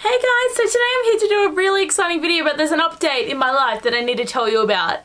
Hey guys, so today I'm here to do a really exciting video, but there's an update in my life that I need to tell you about.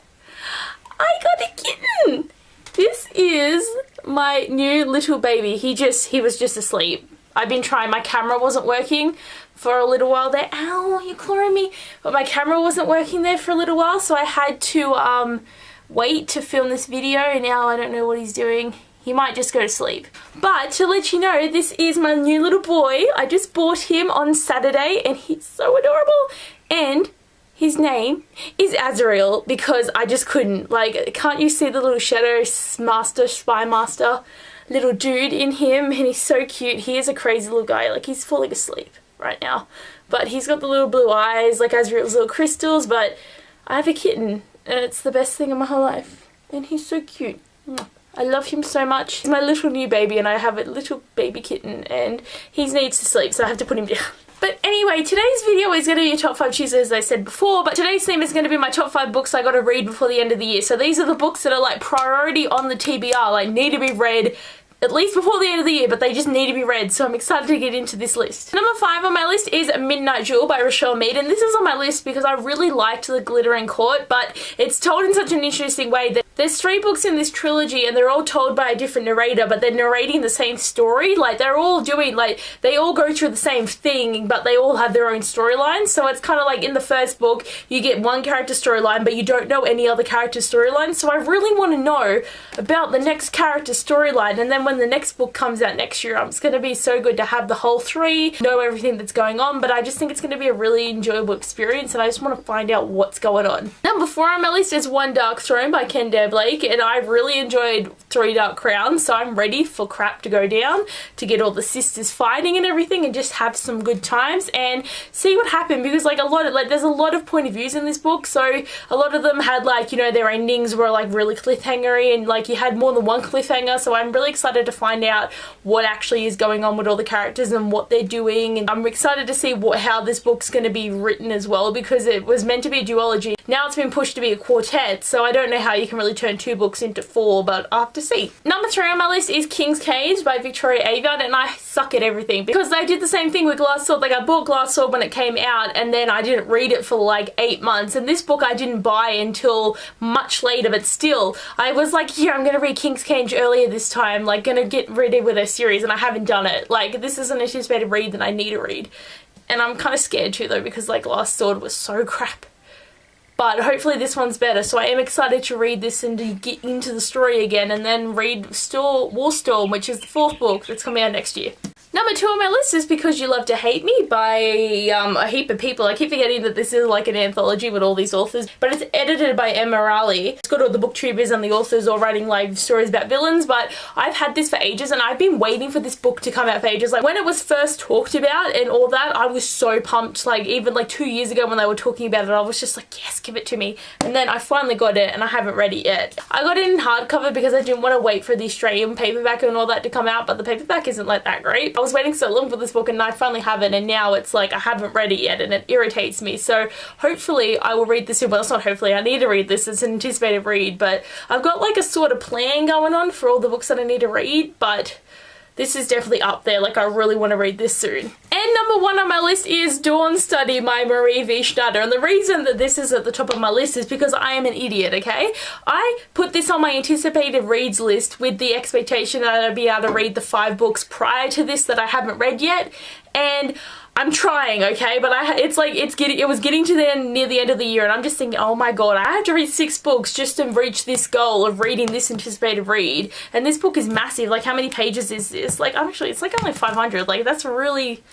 I got a kitten! This is my new little baby. He was just asleep. I've been trying, my camera wasn't working for a little while there. Ow, you're clawing me. But my camera wasn't working there for a little while, so I had to wait to film this video, and now I don't know what he's doing. He might just go to sleep. But to let you know, this is my new little boy. I just bought him on Saturday and he's so adorable. And his name is Azrael because I just couldn't. Like, can't you see the little shadow master, spy master little dude in him? And he's so cute. He is a crazy little guy. Like, he's falling asleep right now. But he's got the little blue eyes like Azrael's little crystals. But I have a kitten and it's the best thing in my whole life. And he's so cute. I love him so much. He's my little new baby and I have a little baby kitten and he needs to sleep, so I have to put him down. But anyway, today's video is going to be a top 5 Tuesday, as I said before, but today's theme is going to be my top 5 books I got to read before the end of the year. So these are the books that are like priority on the TBR, like need to be read at least before the end of the year, but they just need to be read, so I'm excited to get into this list. Number 5 on my list is Midnight Jewel by Rochelle Mead, and this is on my list because I really liked The Glittering Court, but it's told in such an interesting way that there's 3 books in this trilogy and they're all told by a different narrator, but they're narrating the same story. Like, they're all doing, like, they all go through the same thing, but they all have their own storylines. So it's kind of like in the first book, you get one character storyline, but you don't know any other character storyline. So I really want to know about the next character storyline, and then when the next book comes out next year, it's going to be so good to have the whole 3, know everything that's going on, but I just think it's going to be a really enjoyable experience and I just want to find out what's going on. Number 4 on my list is One Dark Throne by Ken Abbeyleec, and I really enjoyed 3 Dark Crowns, so I'm ready for crap to go down, to get all the sisters fighting and everything and just have some good times and see what happened, because like there's a lot of point of views in this book, so a lot of them had like, you know, their endings were like really cliffhangery and like you had more than one cliffhanger, so I'm really excited to find out what actually is going on with all the characters and what they're doing, and I'm excited to see how this book's going to be written as well, because it was meant to be a duology. Now it's been pushed to be a quartet, so I don't know how you can really turn 2 books into 4, but I'll have to see. Number 3 on my list is King's Cage by Victoria Aveyard, and I suck at everything because I did the same thing with Glass Sword. Like, I bought Glass Sword when it came out and then I didn't read it for like 8 months, and this book I didn't buy until much later, but still I was like, yeah, I'm gonna read King's Cage earlier this time, like gonna get ready with a series, and I haven't done it. Like, this is an anticipated read that I need to read, and I'm kind of scared too though, because like Glass Sword was so crap. But hopefully this one's better, so I am excited to read this and to get into the story again, and then read Warstorm, which is the 4th book that's coming out next year. Number 2 on my list is Because You Love to Hate Me by a heap of people. I keep forgetting that this is like an anthology with all these authors, but it's edited by Emma Raleigh. It's got all the booktubers and the authors all writing like stories about villains, but I've had this for ages and I've been waiting for this book to come out for ages. Like, when it was first talked about and all that, I was so pumped. Like, even like 2 years ago when they were talking about it, I was just like, yes, give it to me. And then I finally got it and I haven't read it yet. I got it in hardcover because I didn't want to wait for the Australian paperback and all that to come out, but the paperback isn't like that great. I was waiting so long for this book and I finally have it, and now it's like I haven't read it yet and it irritates me. So hopefully I will read this soon. Well, it's not hopefully, I need to read this. It's an anticipated read, but I've got like a sort of plan going on for all the books that I need to read, but this is definitely up there. Like, I really want to read this soon. And number 1 on my list is Dawn Study by Marie V. Schneider. And the reason that this is at the top of my list is because I am an idiot, okay? I put this on my anticipated reads list with the expectation that I'd be able to read the 5 books prior to this that I haven't read yet. And I'm trying, okay, but it was getting to near the end of the year, and I'm just thinking, oh my god, I have to read 6 books just to reach this goal of reading this anticipated read, and this book is massive. Like, how many pages is this? Like, it's like only 500. Like, that's a really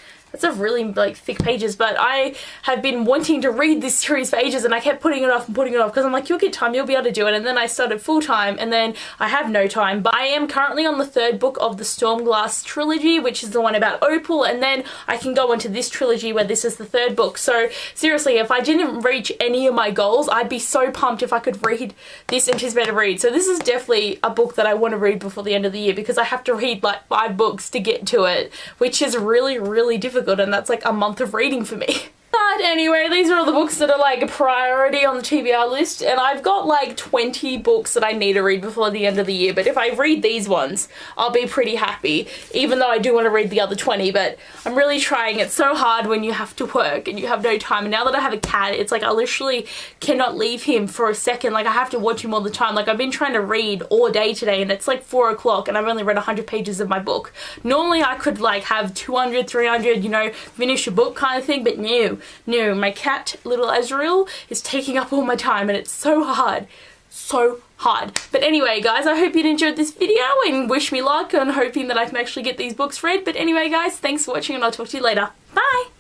like thick pages, but I have been wanting to read this series for ages and I kept putting it off because I'm like, you'll get time, you'll be able to do it, and then I started full time and then I have no time. But I am currently on the 3rd book of the Stormglass trilogy, which is the one about Opal, and then I can go into this trilogy where this is the 3rd book. So seriously, if I didn't reach any of my goals, I'd be so pumped if I could read this anticipated read. So this is definitely a book that I want to read before the end of the year, because I have to read like 5 books to get to it, which is really, really difficult, and that's like a month of reading for me. But anyway, these are all the books that are like a priority on the TBR list, and I've got like 20 books that I need to read before the end of the year, but if I read these ones, I'll be pretty happy, even though I do want to read the other 20, but I'm really trying. It's so hard when you have to work and you have no time, and now that I have a cat, it's like I literally cannot leave him for a second. Like I have to watch him all the time. Like I've been trying to read all day today, and it's like 4 o'clock, and I've only read 100 pages of my book. Normally I could like have 200, 300, you know, finish a book kind of thing, but no, my cat, little Azrael, is taking up all my time, and it's so hard. So hard. But anyway, guys, I hope you enjoyed this video and wish me luck on hoping that I can actually get these books read. But anyway, guys, thanks for watching, and I'll talk to you later. Bye!